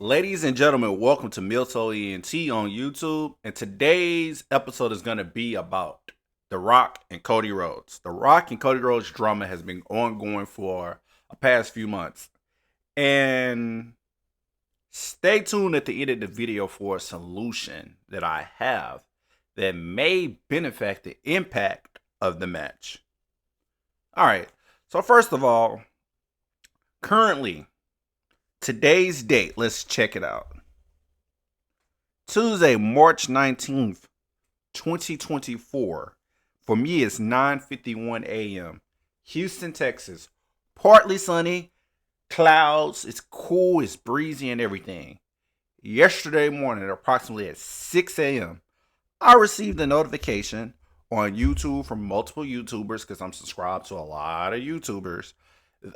Ladies and gentlemen, welcome to Milto ENT on YouTube. And today's episode is going to be about The Rock and Cody Rhodes. The Rock and Cody Rhodes drama has been ongoing for a past few months. And stay tuned at the end of the video for a solution that I have that may benefit the impact of the match. All right. So first of all, currently, today's date, let's check it out. Tuesday, March 19th, 2024. For me, it's 9:51 a.m. Houston, Texas. Partly sunny, clouds, it's cool, it's breezy and everything. Yesterday morning, approximately at 6 a.m., I received a notification on YouTube from multiple YouTubers because I'm subscribed to a lot of YouTubers.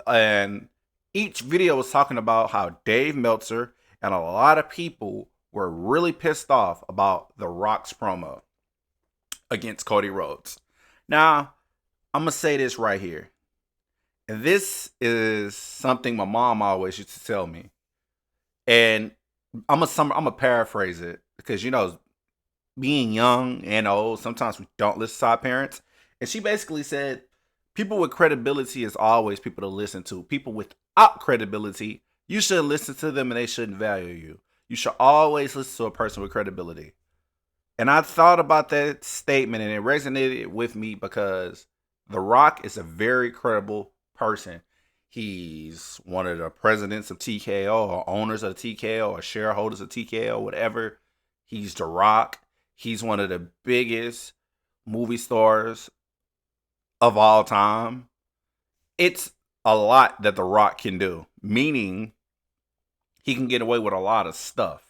And each video was talking about how Dave Meltzer and a lot of people were really pissed off about The Rock's promo against Cody Rhodes. Now, I'm going to say this right here. And this is something my mom always used to tell me. And I'm going to paraphrase it because, being young and old, sometimes we don't listen to our parents. And she basically said, people with credibility is always people to listen to. People without credibility, you shouldn't listen to them and they shouldn't value you. You should always listen to a person with credibility. And I thought about that statement and it resonated with me because The Rock is a very credible person. He's one of the presidents of TKO or owners of TKO or shareholders of TKO, whatever. He's The Rock. He's one of the biggest movie stars of all time. It's a lot that The Rock can do, meaning he can get away with a lot of stuff.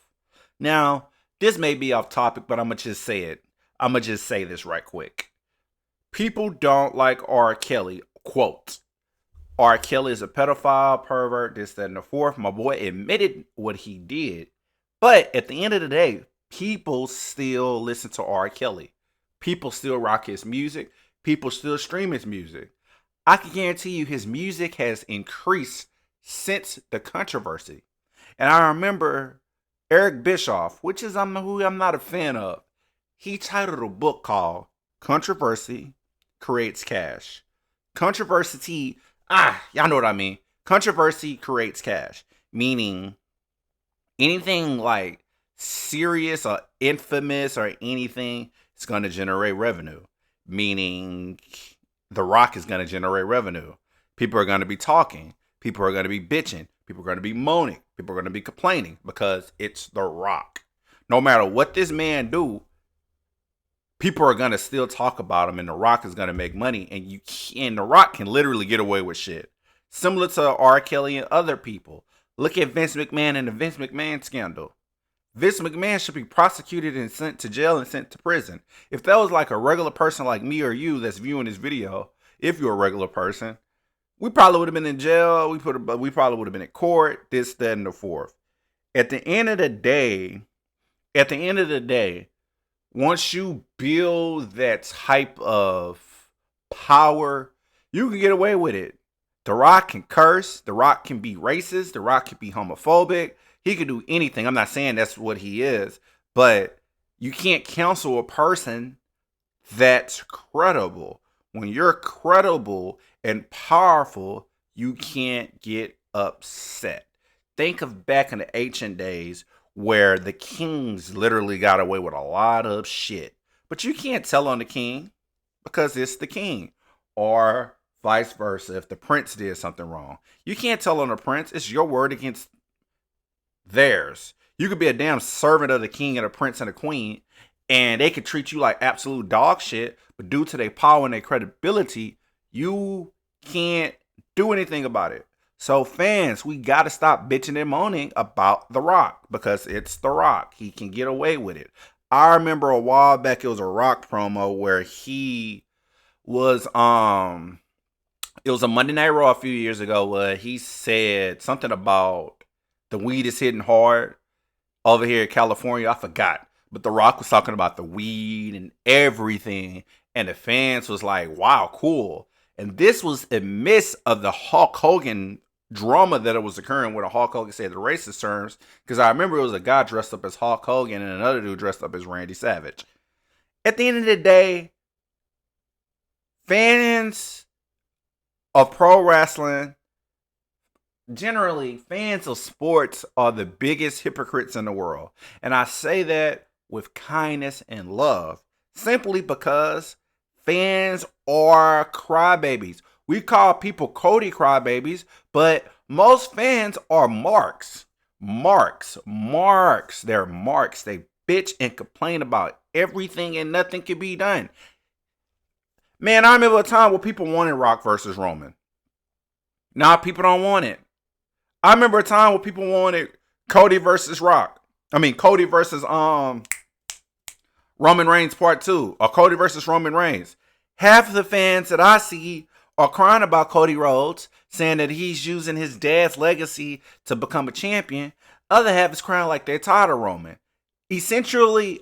Now, this may be off topic, but I'm going to just say it. I'm going to just say this right quick. People don't like R. Kelly, quote. R. Kelly is a pedophile, pervert, this, that, and the fourth. My boy admitted what he did. But at the end of the day, people still listen to R. Kelly. People still rock his music. People still stream his music. I can guarantee you his music has increased since the controversy. And I remember Eric Bischoff, who I'm not a fan of, he titled a book called Controversy Creates Cash. Controversy, y'all know what I mean. Controversy creates cash. Meaning anything like serious or infamous or anything is going to generate revenue. Meaning The Rock is going to generate revenue. People are going to be talking. People are going to be bitching. People are going to be moaning. People are going to be complaining because it's The Rock. No matter what this man do, people are going to still talk about him and The Rock is going to make money. And The Rock can literally get away with shit. Similar to R. Kelly and other people. Look at Vince McMahon and the Vince McMahon scandal. Vince McMahon should be prosecuted and sent to jail and sent to prison. If that was like a regular person like me or you that's viewing this video, if you're a regular person, we probably would have been in jail. We probably would have been in court, this, that, and the fourth. At the end of the day, once you build that type of power, you can get away with it. The Rock can curse. The Rock can be racist. The Rock can be homophobic. He can do anything. I'm not saying that's what he is, but you can't counsel a person that's credible. When you're credible and powerful, you can't get upset. Think of back in the ancient days where the kings literally got away with a lot of shit. But you can't tell on the king because it's the king. Or vice versa, if the prince did something wrong. You can't tell on the prince. It's your word against theirs. You could be a damn servant of the king and a prince and a queen, and they could treat you like absolute dog shit, but due to their power and their credibility, you can't do anything about it. So fans, we gotta stop bitching and moaning about The Rock because it's The Rock. He can get away with it. I remember a while back it was a Rock promo where he was it was a Monday Night Raw a few years ago where he said something about the weed is hitting hard over here in California. I forgot. But The Rock was talking about the weed and everything. And the fans was like, wow, cool. And this was a miss of the Hulk Hogan drama that it was occurring with a Hulk Hogan said the racist terms, because I remember it was a guy dressed up as Hulk Hogan and another dude dressed up as Randy Savage. At the end of the day, fans of pro wrestling, generally fans of sports, are the biggest hypocrites in the world. And I say that with kindness and love, simply because fans are crybabies. We call people Cody crybabies, but most fans are marks. Marks. They're marks. They bitch and complain about everything and nothing can be done. Man, I remember a time where people wanted Rock versus Roman. Now people don't want it. I remember a time where people wanted Cody versus Rock. I mean, Cody versus Roman Reigns Part 2, or Cody versus Roman Reigns. Half of the fans that I see are crying about Cody Rhodes, saying that he's using his dad's legacy to become a champion. Other half is crying like they're tired of Roman. Essentially,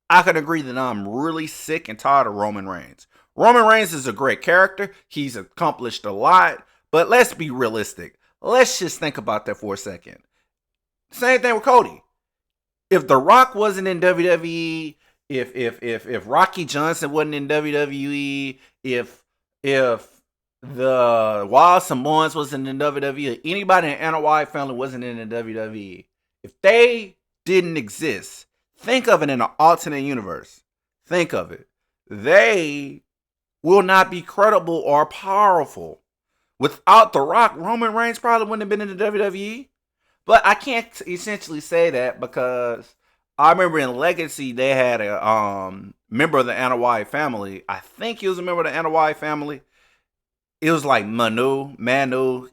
I can agree that I'm really sick and tired of Roman Reigns. Roman Reigns is a great character. He's accomplished a lot. But let's be realistic. Let's just think about that for a second. Same thing with Cody. If The Rock wasn't in WWE, if Rocky Johnson wasn't in WWE, if the Wild Samoans wasn't in WWE, anybody in the Anna White family wasn't in the WWE, if they didn't exist, think of it in an alternate universe. Think of it. They will not be credible or powerful. Without The Rock, Roman Reigns probably wouldn't have been in the WWE. But I can't essentially say that because I remember in Legacy they had a member of the Anna White family. I think he was a member of the Anna White family. It was like Manu.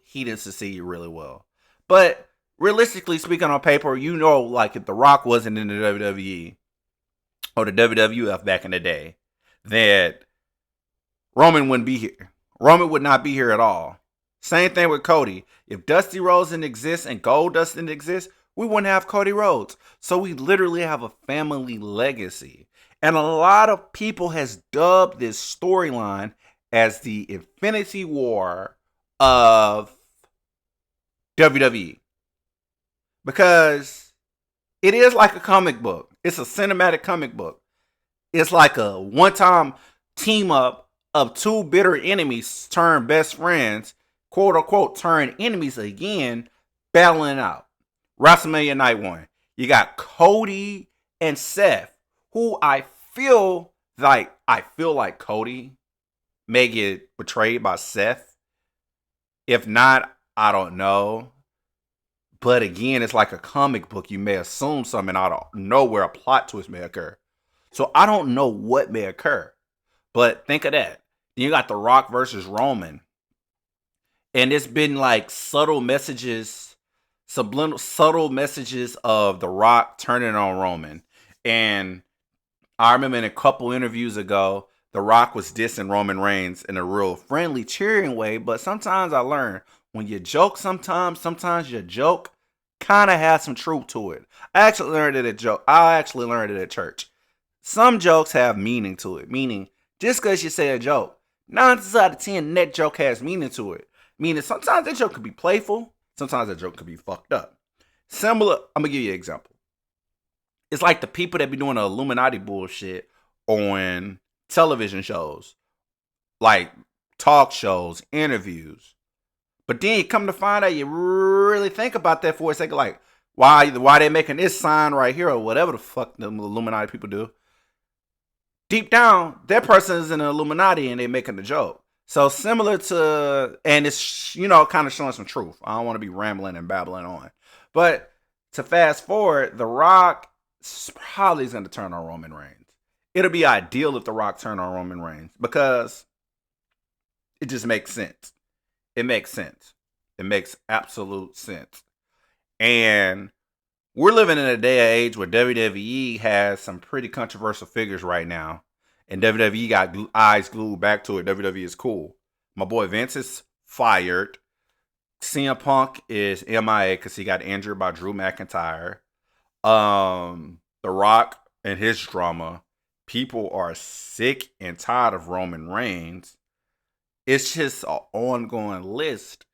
He didn't succeed really well. But realistically speaking, on paper, like if The Rock wasn't in the WWE or the WWF back in the day, that Roman wouldn't be here. Roman would not be here at all. Same thing with Cody. If Dusty Rhodes didn't exist and Goldust didn't exist, we wouldn't have Cody Rhodes. So we literally have a family legacy. And a lot of people has dubbed this storyline as the Infinity War of WWE. Because it is like a comic book. It's a cinematic comic book. It's like a one-time team up of two bitter enemies turned best friends, quote unquote, turn enemies again, battling out. WrestleMania Night 1. You got Cody and Seth, who I feel like Cody may get betrayed by Seth. If not, I don't know. But again, it's like a comic book. You may assume something out of nowhere, a plot twist may occur. So I don't know what may occur. But think of that. Then you got The Rock versus Roman. And it's been like subtle messages of The Rock turning on Roman. And I remember in a couple interviews ago, The Rock was dissing Roman Reigns in a real friendly, cheering way. But sometimes I learn when you joke, sometimes your joke kind of has some truth to it. I actually learned it at church. Some jokes have meaning to it. Meaning, just because you say a joke, 9 times out of 10, that joke has meaning to it. Meaning, sometimes that joke could be playful. Sometimes that joke could be fucked up. Similar, I'm going to give you an example. It's like the people that be doing the Illuminati bullshit on television shows. Like talk shows, interviews. But then you come to find out, you really think about that for a second. Like, why they making this sign right here or whatever the fuck the Illuminati people do. Deep down, that person is in the Illuminati and they're making the joke. So similar to, and it's, kind of showing some truth. I don't want to be rambling and babbling on. But to fast forward, The Rock probably is going to turn on Roman Reigns. It'll be ideal if The Rock turned on Roman Reigns because it just makes sense. It makes sense. It makes absolute sense. And we're living in a day and age where WWE has some pretty controversial figures right now. And WWE got eyes glued back to it. WWE is cool. My boy Vince is fired. CM Punk is MIA because he got injured by Drew McIntyre. The Rock and his drama. People are sick and tired of Roman Reigns. It's just an ongoing list.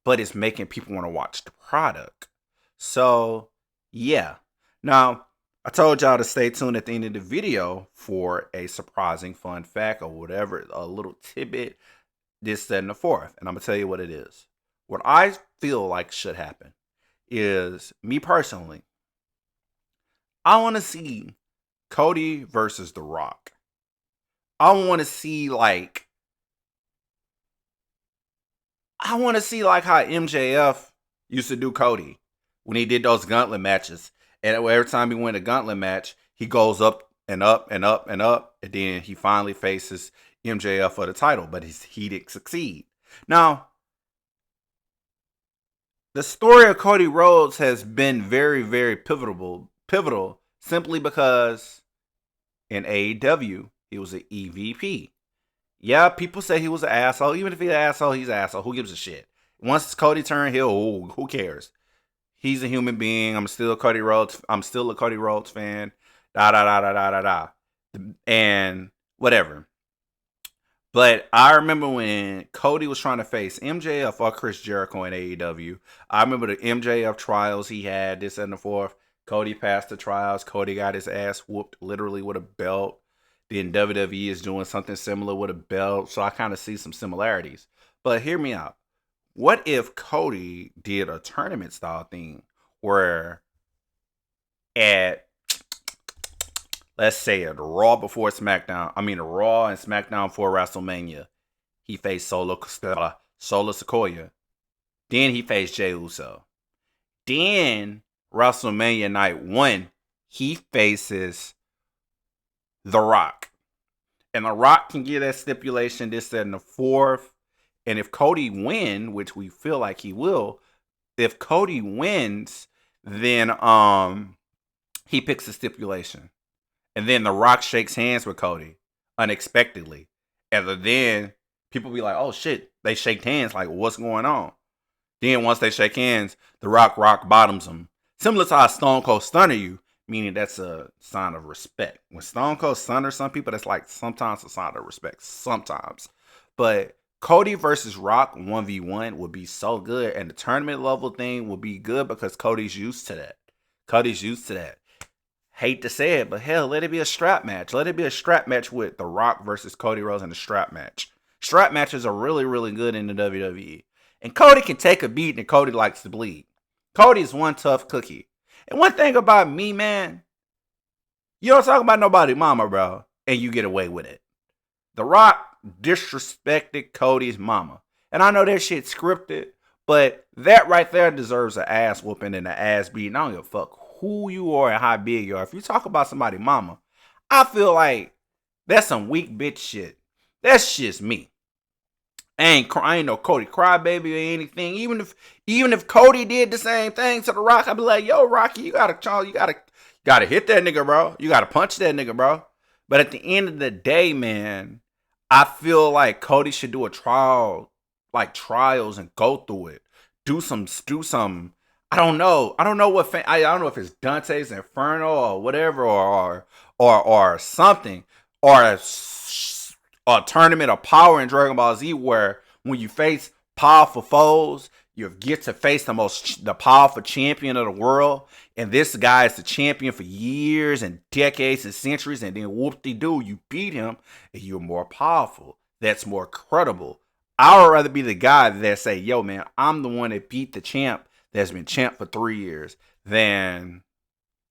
but it's making people want to watch the product. So, yeah. Now, I told y'all to stay tuned at the end of the video for a surprising fun fact or whatever, a little tidbit, this, that, and the fourth. And I'm going to tell you what it is. What I feel like should happen is, me personally, I want to see Cody versus The Rock. I want to see like how MJF used to do Cody when he did those gauntlet matches. And every time he win a gauntlet match, he goes up and up and up and up. And then he finally faces MJF for the title, but he didn't succeed. Now, the story of Cody Rhodes has been very, very pivotal simply because in AEW, he was an EVP. Yeah, people say he was an asshole. Even if he's an asshole, he's an asshole. Who gives a shit? Once it's Cody turn heel, who cares? He's a human being. I'm still a Cody Rhodes fan. And whatever. But I remember when Cody was trying to face MJF or Chris Jericho in AEW. I remember the MJF trials he had, this and the fourth. Cody passed the trials. Cody got his ass whooped literally with a belt. Then WWE is doing something similar with a belt. So I kind of see some similarities. But hear me out. What if Cody did a tournament style thing where at, let's say, at Raw and SmackDown for WrestleMania, he faced Solo Sikoa. Then he faced Jey Uso. Then WrestleMania Night 1, he faces The Rock. And The Rock can get that stipulation, this, that, and the fourth. And if Cody wins, which we feel like he will, if Cody wins, then he picks the stipulation. And then The Rock shakes hands with Cody unexpectedly. And then people be like, oh shit, they shake hands, like what's going on? Then once they shake hands, The Rock bottoms him. Similar to how Stone Cold Stunner you, meaning that's a sign of respect. When Stone Cold Stunner some people, that's like sometimes a sign of respect. Sometimes. But Cody versus Rock 1v1 would be so good. And the tournament level thing would be good because Cody's used to that. Hate to say it, but hell, let it be a strap match. Let it be a strap match with The Rock versus Cody Rhodes in a strap match. Strap matches are really, really good in the WWE. And Cody can take a beat and Cody likes to bleed. Cody's one tough cookie. And one thing about me, man, you don't talk about nobody mama, bro, and you get away with it. The Rock disrespected Cody's mama. And I know that shit's scripted, but that right there deserves an ass whooping and an ass beating. I don't give a fuck who you are and how big you are. If you talk about somebody's mama, I feel like that's some weak bitch shit. That's just me. I ain't no Cody crybaby or anything. Even if Cody did the same thing to The Rock, I'd be like, yo, Rocky, you gotta hit that nigga, bro. You gotta punch that nigga, bro. But at the end of the day, man, I feel like Cody should do a trial, like trials, and go through it. Do some. I don't know what. I don't know if it's Dante's Inferno or whatever, or something, or a tournament of power in Dragon Ball Z where when you face powerful foes, you get to face the powerful champion of the world, and this guy is the champion for years and decades and centuries, and then whoop-de-doo, you beat him, and you're more powerful. That's more credible. I would rather be the guy that say, yo, man, I'm the one that beat the champ that's been champ for 3 years than,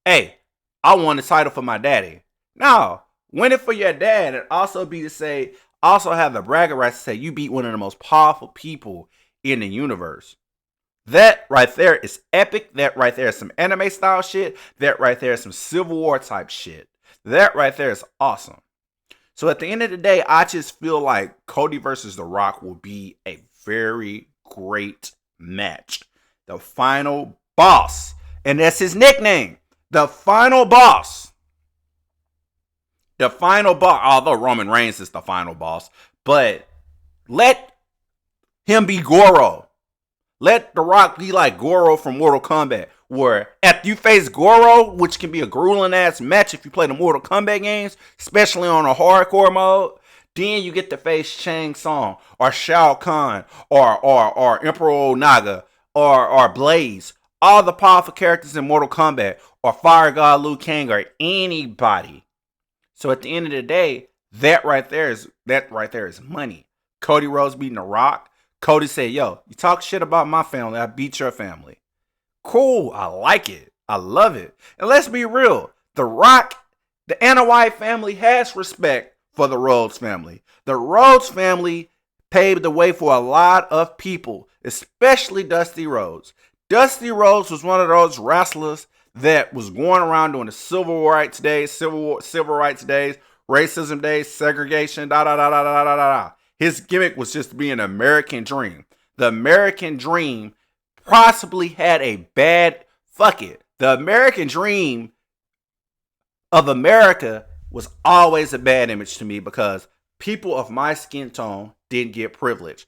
hey, I won the title for my daddy. No, win it for your dad, and also have the bragging rights to say you beat one of the most powerful people in the universe. That right there is epic. That right there is some anime style shit. That right there is some Civil War type shit. That right there is awesome. So at the end of the day, I just feel like Cody versus The Rock will be a very great match. The final boss. And that's his nickname. The final boss. The final boss. Although Roman Reigns is the final boss. But let him be Goro. Let The Rock be like Goro from Mortal Kombat. Where after you face Goro, which can be a grueling ass match if you play the Mortal Kombat games, especially on a hardcore mode, Then you get to face Shang Tsung or Shao Kahn or Emperor Naga or Blaze. All the powerful characters in Mortal Kombat or Fire God Liu Kang or anybody. So at the end of the day, that right there is money. Cody Rhodes beating The Rock. Cody said, yo, you talk shit about my family, I beat your family. Cool, I like it. I love it. And let's be real. The Rock, the Anna White family has respect for the Rhodes family. The Rhodes family paved the way for a lot of people, especially Dusty Rhodes. Dusty Rhodes was one of those wrestlers that was going around doing the civil rights days, civil rights days, racism days, segregation, da da da da da da da. His gimmick was just to be an American dream. The American dream possibly had a bad, fuck it. The American dream of America was always a bad image to me because people of my skin tone didn't get privilege.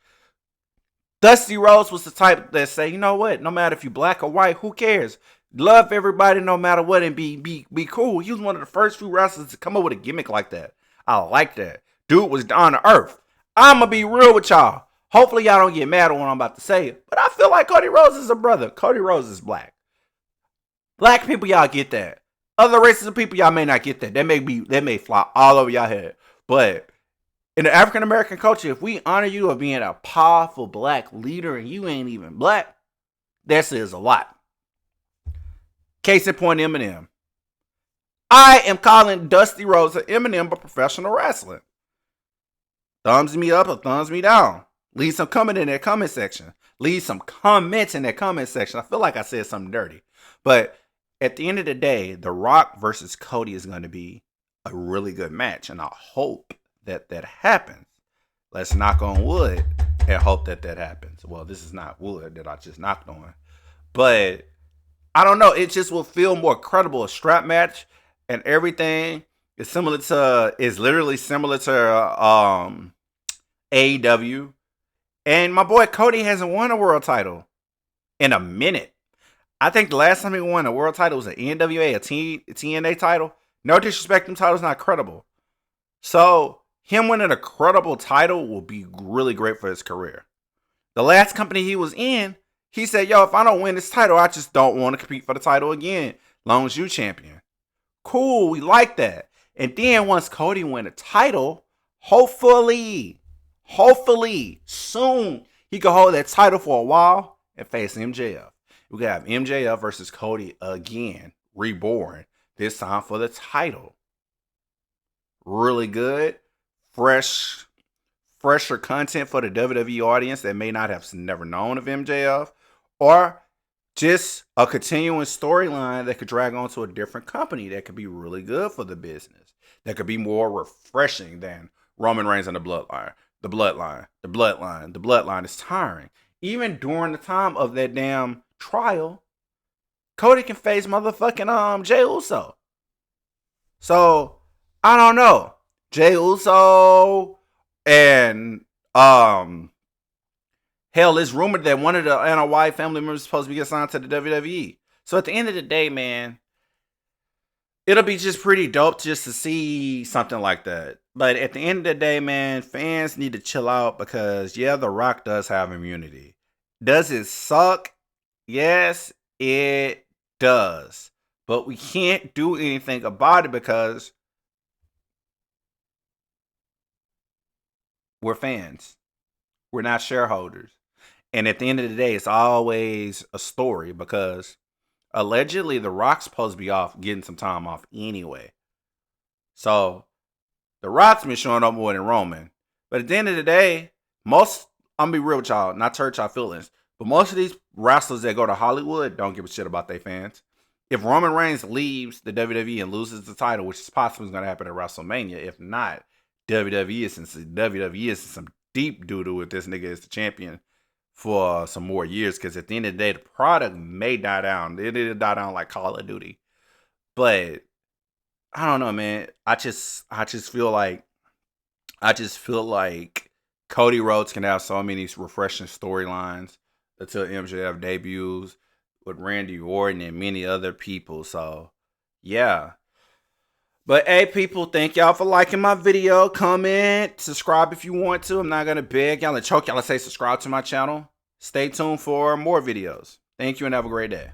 Dusty Rhodes was the type that say, you know what, no matter if you black or white, who cares? Love everybody no matter what and be cool. He was one of the first few wrestlers to come up with a gimmick like that. I like that. Dude was down to earth. I'ma be real with y'all. Hopefully y'all don't get mad at what I'm about to say, but I feel like Cody Rhodes is a brother. Cody Rhodes is black. Black people, y'all get that. Other races of people, y'all may not get that. That may fly all over y'all head. But in the African American culture, if we honor you of being a powerful black leader and you ain't even black, that says a lot. Case in point, Eminem. I am calling Dusty Rhodes an Eminem of professional wrestling. Thumbs me up or thumbs me down. Leave some comment in that comment section. Leave some comments in that comment section. I feel like I said something dirty. But at the end of the day, The Rock versus Cody is going to be a really good match. And I hope that happens. Let's knock on wood and hope that happens. Well, this is not wood that I just knocked on. But I don't know. It just will feel more credible. A strap match and everything is literally similar to AEW. And my boy Cody hasn't won a world title in a minute. I think the last time he won a world title was an NWA, a TNA title. No disrespect, them titles not credible. So him winning a credible title will be really great for his career. The last company he was in, he said, yo, if I don't win this title, I just don't want to compete for the title again. Long as you champion. Cool, we like that. And then once Cody win a title, hopefully, soon, he can hold that title for a while and face MJF. We could have MJF versus Cody again, reborn, this time for the title. Really good, fresher content for the WWE audience that may not have never known of MJF, or just a continuing storyline that could drag on to a different company that could be really good for the business, that could be more refreshing than Roman Reigns and the Bloodline. The Bloodline is tiring. Even during the time of that damn trial, Cody can face motherfucking Jey Uso. So, I don't know. Jey Uso and hell, it's rumored that one of the Anna White family members is supposed to be signed to the WWE. So at the end of the day, man, it'll be just pretty dope just to see something like that. But at the end of the day, man, fans need to chill out because, yeah, The Rock does have immunity. Does it suck? Yes, it does. But we can't do anything about it because we're fans. We're not shareholders. And at the end of the day, it's always a story because allegedly The Rock's supposed to be off, getting some time off anyway. So The Rock's been showing up more than Roman. But at the end of the day, I'm going to be real with y'all, not to hurt y'all feelings, but most of these wrestlers that go to Hollywood don't give a shit about their fans. If Roman Reigns leaves the WWE and loses the title, which is possibly going to happen at WrestleMania, if not, WWE is in some deep doo-doo if this nigga is the champion for some more years, because at the end of the day, the product may die down. It didn't die down like Call of Duty. But I don't know, man. I just feel like Cody Rhodes can have so many refreshing storylines until MJF debuts with Randy Orton and many other people. So, yeah. But hey, people, thank y'all for liking my video. Comment, subscribe if you want to. I'm not going to beg y'all and choke y'all to say subscribe to my channel. Stay tuned for more videos. Thank you and have a great day.